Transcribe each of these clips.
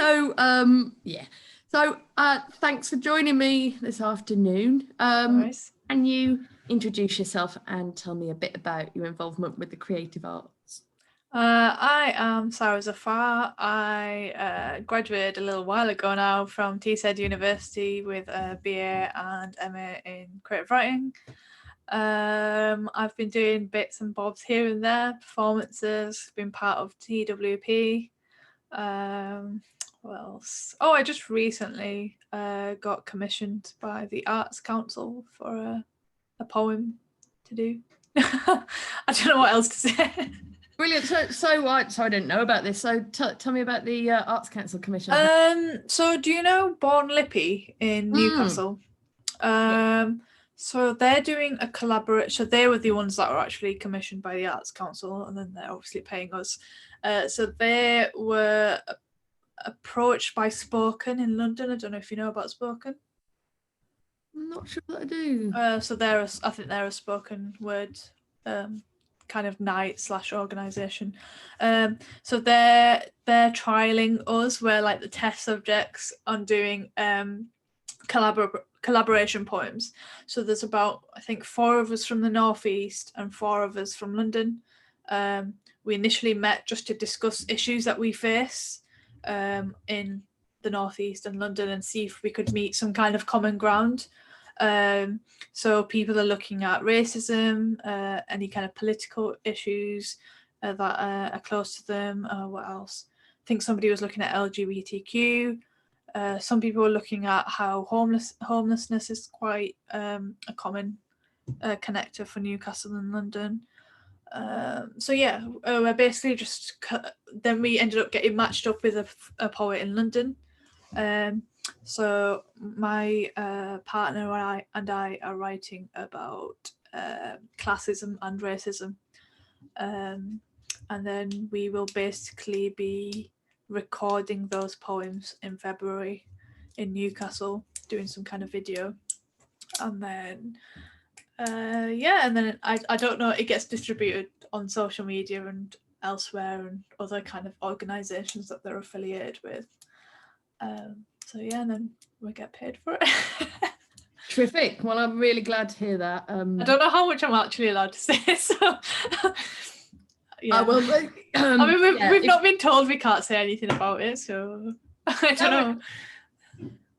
So, yeah. So, thanks for joining me this afternoon. Nice. Can you introduce yourself and tell me a bit about your involvement with the creative arts? I am Sara Zafar. I graduated a little while ago now from Teesside University with a BA and MA in creative writing. I've been doing bits and bobs here and there, performances, been part of TWP. What else? Oh, I just recently got commissioned by the Arts Council for a poem to do. I don't know what else to say. Brilliant. So I didn't know about this. So tell me about the Arts Council Commission. So do you know Born Lippy in Newcastle? So they're doing a collaboration. So they were the ones that were actually commissioned by the Arts Council, and then they're obviously paying us. So they were approached by Spoken in London. I don't know if you know about Spoken. I'm not sure that I do. So I think they're a spoken word kind of night / organisation. So they're trialing us. We're like the test subjects on doing collaboration poems. So there's about, I think, 4 of us from the Northeast and 4 of us from London. We initially met just to discuss issues that we face in the Northeast and London and see if we could meet some kind of common ground. So people are looking at racism, any kind of political issues that are close to them. What else? I think somebody was looking at LGBTQ. Some people were looking at how homelessness is quite a common connector for Newcastle and London. So yeah, we're basically just then we ended up getting matched up with a poet in London. So my partner and I are writing about classism and racism, and then we will basically be recording those poems in February in Newcastle, doing some kind of video, and then and then I don't know, it gets distributed on social media and elsewhere and other kind of organisations that they're affiliated with. So yeah, and then we get paid for it. Terrific. Well, I'm really glad to hear that. I don't know how much I'm actually allowed to say, so yeah. I mean, we've not been told we can't say anything about it, so I don't know.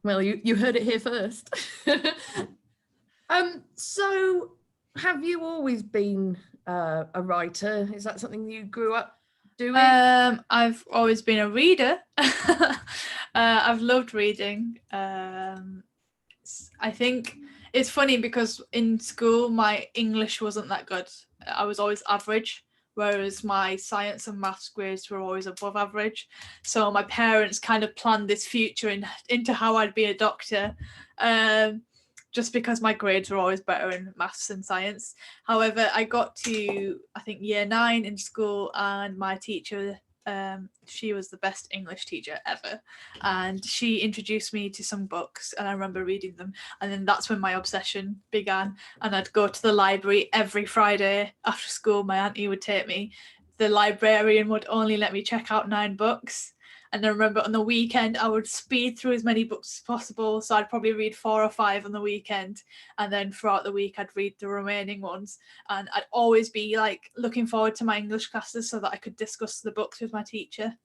Well, you heard it here first. So have you always been a writer? Is that something you grew up doing? I've always been a reader. I've loved reading. I think it's funny because in school my English wasn't that good. I was always average, whereas my science and maths grades were always above average. So my parents kind of planned this future into how I'd be a doctor, just because my grades were always better in maths and science. However, I got to, I think, year 9 in school, and my teacher, she was the best English teacher ever, and she introduced me to some books, and I remember reading them, and then that's when my obsession began. And I'd go to the library every Friday after school. My auntie would take me. The librarian would only let me check out 9 books, and I remember on the weekend I would speed through as many books as possible, so I'd probably read 4 or 5 on the weekend, and then throughout the week I'd read the remaining ones. And I'd always be like looking forward to my English classes so that I could discuss the books with my teacher.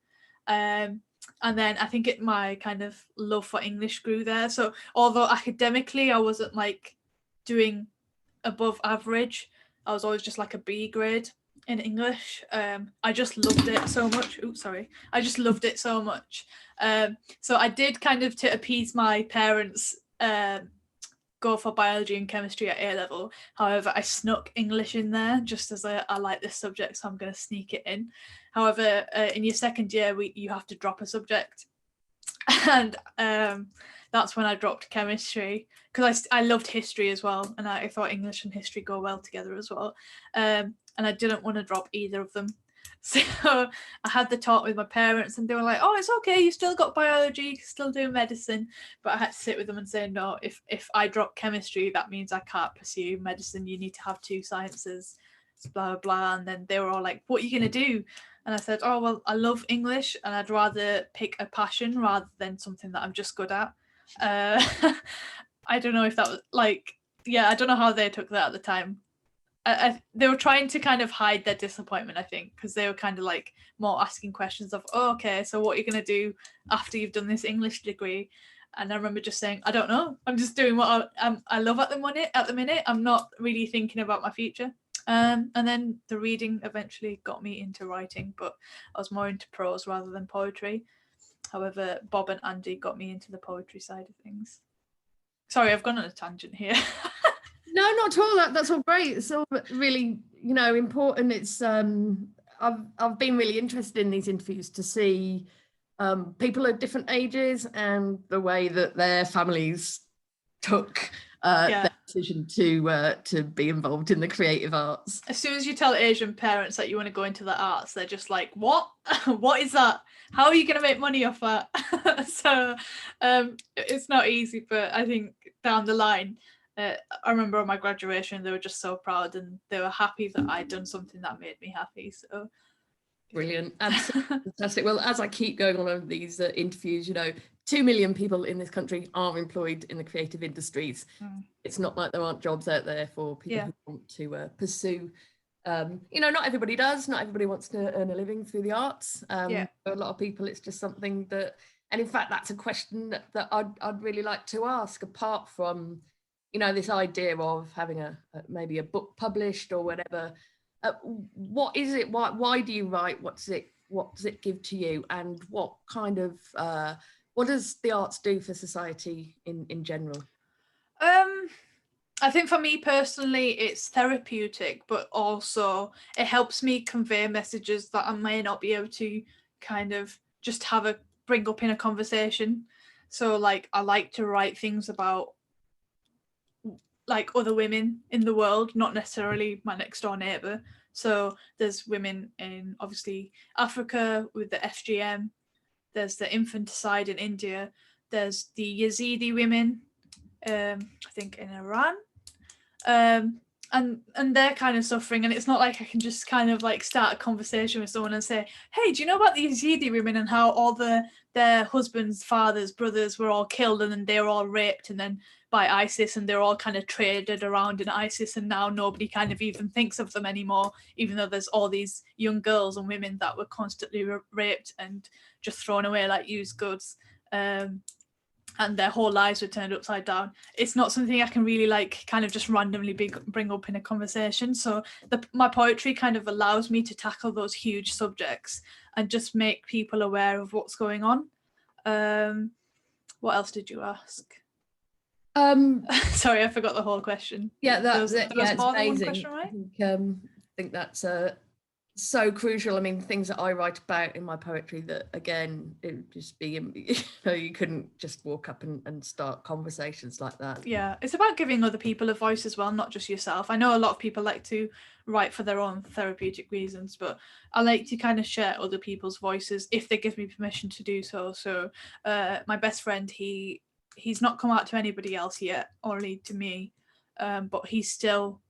And then I think my kind of love for English grew there. So although academically I wasn't like doing above average, I was always just like a B grade in English. I just loved it so much. I just loved it so much. So I did, kind of to appease my parents, go for biology and chemistry at A level. However, I snuck English in there just as I like this subject, so I'm going to sneak it in. However, in your second year, you have to drop a subject. And that's when I dropped chemistry, because I loved history as well, and I thought English and history go well together as well. And I didn't want to drop either of them. So I had the talk with my parents, and they were like, oh, it's okay, you still got biology, you can still do medicine. But I had to sit with them and say, no, if I drop chemistry, that means I can't pursue medicine. You need to have 2 sciences, blah, blah, blah. And then they were all like, what are you going to do? And I said, oh, well, I love English and I'd rather pick a passion rather than something that I'm just good at. I don't know if that was like, I don't know how they took that at the time. They were trying to kind of hide their disappointment, I think, because they were kind of like more asking questions of, oh, okay, so what are you going to do after you've done this English degree? And I remember just saying, I don't know. I'm just doing what I love at the minute. I'm not really thinking about my future. And then the reading eventually got me into writing, but I was more into prose rather than poetry. However, Bob and Andy got me into the poetry side of things. Sorry, I've gone on a tangent here. No, not at all. That's all great. It's all really, important. It's I've been really interested in these interviews to see people at different ages and the way that their families took their decision to be involved in the creative arts. As soon as you tell Asian parents that you want to go into the arts, they're just like, what? What is that? How are you going to make money off that? So it's not easy, but I think down the line, I remember on my graduation, they were just so proud and they were happy that I'd done something that made me happy. So brilliant. Absolutely fantastic. Well, as I keep going on these interviews, 2 million people in this country are employed in the creative industries. It's not like there aren't jobs out there for people who want to pursue. Not everybody does. Not everybody wants to earn a living through the arts. For a lot of people, it's just something that, and in fact, that's a question that I'd really like to ask, apart from, this idea of having maybe a book published or whatever. What is it? Why do you write? What does it give to you? And what kind of what does the arts do for society in general? I think for me personally, it's therapeutic, but also it helps me convey messages that I may not be able to kind of just bring up in a conversation. So like, I like to write things about like other women in the world, not necessarily my next door neighbor. So there's women in obviously Africa with the FGM, there's the infanticide in India, there's the Yazidi women, I think in Iran, and they're kind of suffering, and it's not like I can just kind of like start a conversation with someone and say, hey, do you know about the Yazidi women and how all their husbands, fathers, brothers were all killed and then they were all raped and then by ISIS, and they're all kind of traded around in ISIS, and now nobody kind of even thinks of them anymore, even though there's all these young girls and women that were constantly raped and just thrown away like used goods, and their whole lives were turned upside down. It's not something I can really like kind of just randomly bring up in a conversation. So my poetry kind of allows me to tackle those huge subjects and just make people aware of what's going on. What else did you ask? Sorry, I forgot the whole question. Yeah, there was more than one question, right? I think that's so crucial. I mean, things that I write about in my poetry that, again, it would just be, you couldn't just walk up and start conversations like that. Yeah, it's about giving other people a voice as well, not just yourself. I know a lot of people like to write for their own therapeutic reasons, but I like to kind of share other people's voices if they give me permission to do so. So my best friend, he's not come out to anybody else yet, only to me, but he's still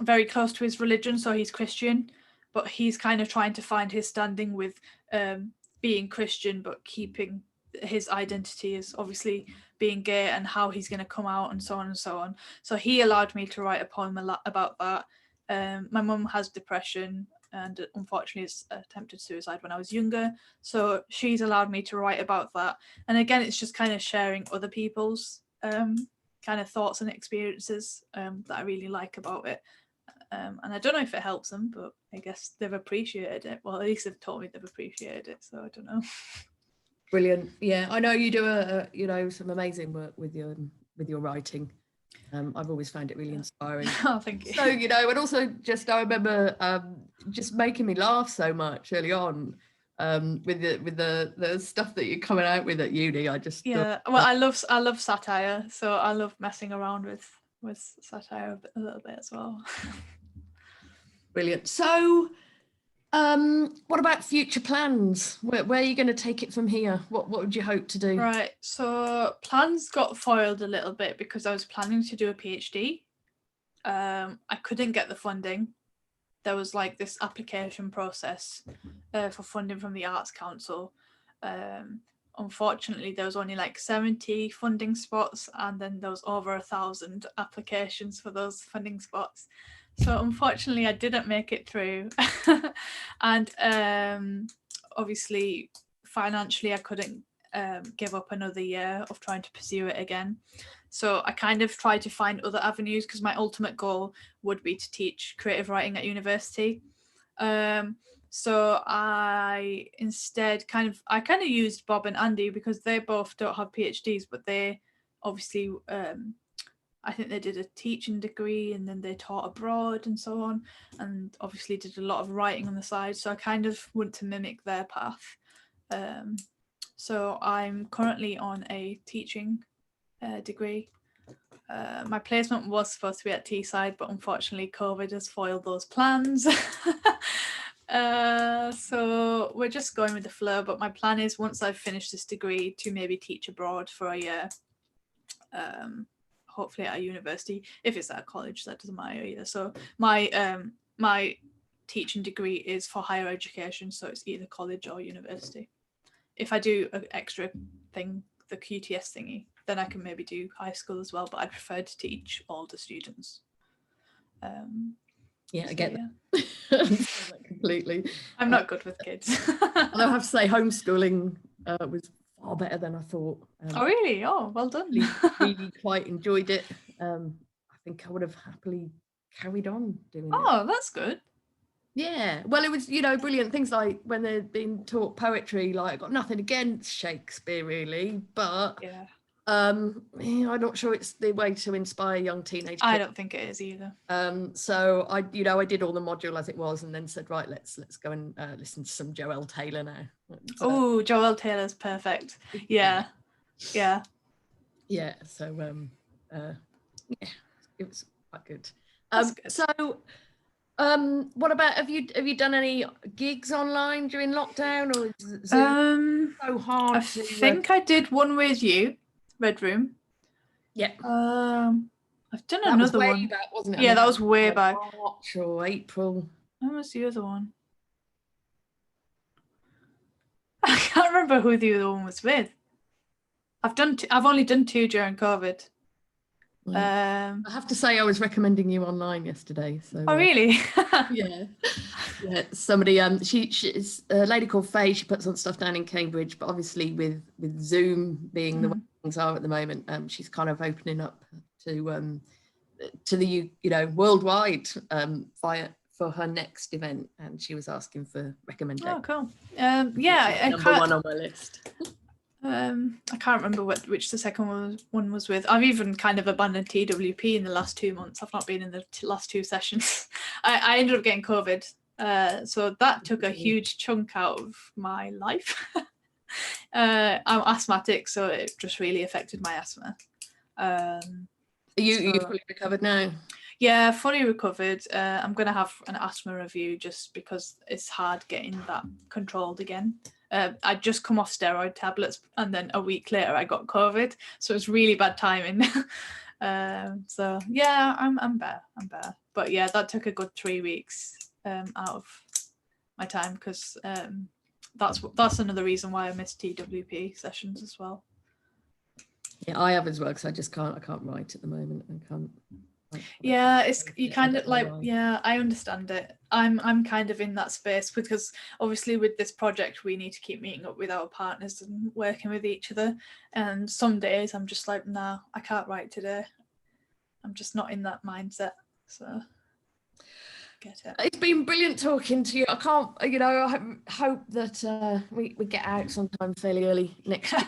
very close to his religion, so he's Christian, but he's kind of trying to find his standing with being Christian but keeping his identity as obviously being gay, and how he's going to come out and so on and so on. So he allowed me to write a poem about that. My mum has depression and unfortunately has attempted suicide when I was younger, so she's allowed me to write about that. And again, it's just kind of sharing other people's kind of thoughts and experiences that I really like about it. And I don't know if it helps them, but I guess they've appreciated it. Well, at least they've told me they've appreciated it, so I don't know. Brilliant. Yeah, I know you do some amazing work with your writing. I've always found it really inspiring. Oh, thank you. So, and also just I remember just making me laugh so much early on with the stuff that you're coming out with at uni. I just well, I love satire, so I love messing around with satire a little bit as well. Brilliant. So what about future plans? Where are you going to take it from here? What would you hope to do? Right, so plans got foiled a little bit because I was planning to do a PhD. I couldn't get the funding. there was like this application process for funding from the Arts Council. Unfortunately, there was only like 70 funding spots, and then there was over 1,000 applications for those funding spots. So unfortunately, I didn't make it through. And obviously, financially, I couldn't give up another year of trying to pursue it again. So I kind of tried to find other avenues, because my ultimate goal would be to teach creative writing at university. So I instead kind of used Bob and Andy, because they both don't have PhDs, but they obviously I think they did a teaching degree and then they taught abroad and so on, and obviously did a lot of writing on the side. So I kind of want to mimic their path. So I'm currently on a teaching degree. My placement was supposed to be at Teesside, but unfortunately COVID has foiled those plans. So we're just going with the flow, but my plan is, once I've finished this degree, to maybe teach abroad for a year, hopefully at a university. If it's at a college, that doesn't matter either. So my teaching degree is for higher education, so it's either college or university. If I do an extra thing, the QTS thingy, then I can maybe do high school as well, but I prefer to teach older students. Yeah, so, I get yeah. that completely. I'm not good with kids. Although I have to say, homeschooling was far better than I thought. Oh, really? Oh, well done. Really quite enjoyed it. I think I would have happily carried on doing it. Oh, that's good. Yeah, well, it was, you know, brilliant things like when they're being taught poetry. Like, I've got nothing against Shakespeare really, but Yeah. I'm not sure it's the way to inspire young teenage kids. I don't think it is either. So I did all the module as it was, and then said, right, let's go and listen to some Joelle Taylor now. Oh, Joelle Taylor's perfect. Yeah. So yeah, it was quite good. Good. So what about, have you done any gigs online during lockdown, or is it so hard? I think I did one with you, Red Room. Yeah. I've done another one. Back, wasn't it? Yeah, that was way back. March or April. When was the other one? I can't remember who the other one was with. I've only done 2 during COVID. I have to say, I was recommending you online yesterday. So. Oh, really? Yeah. Somebody. She's a lady called Faye. She puts on stuff down in Cambridge, but obviously with Zoom being the way things are at the moment, she's kind of opening up to the worldwide for her next event, and she was asking for recommendations. Oh, cool. Yeah, number one on my list. I can't remember which the second one was with. I've even kind of abandoned TWP in the last 2 months. I've not been in the last 2 sessions. I ended up getting COVID, so that took a huge chunk out of my life. I'm asthmatic, so it just really affected my asthma. Are you fully recovered now? Yeah, fully recovered. I'm going to have an asthma review, just because it's hard getting that controlled again. I'd just come off steroid tablets, and then a week later I got COVID, so it's really bad timing. So yeah, I'm better. But yeah, that took a good 3 weeks out of my time, because that's another reason why I missed TWP sessions as well. Yeah, I have as well, because I can't write at the moment. I can't. Yeah, it's you kind of like, yeah, I understand it. I'm kind of in that space, because obviously with this project we need to keep meeting up with our partners and working with each other, and some days I'm just like, nah, I can't write today. I'm just not in that mindset. So get it. It's been brilliant talking to you. I can't, I hope that we get out sometime fairly early next year.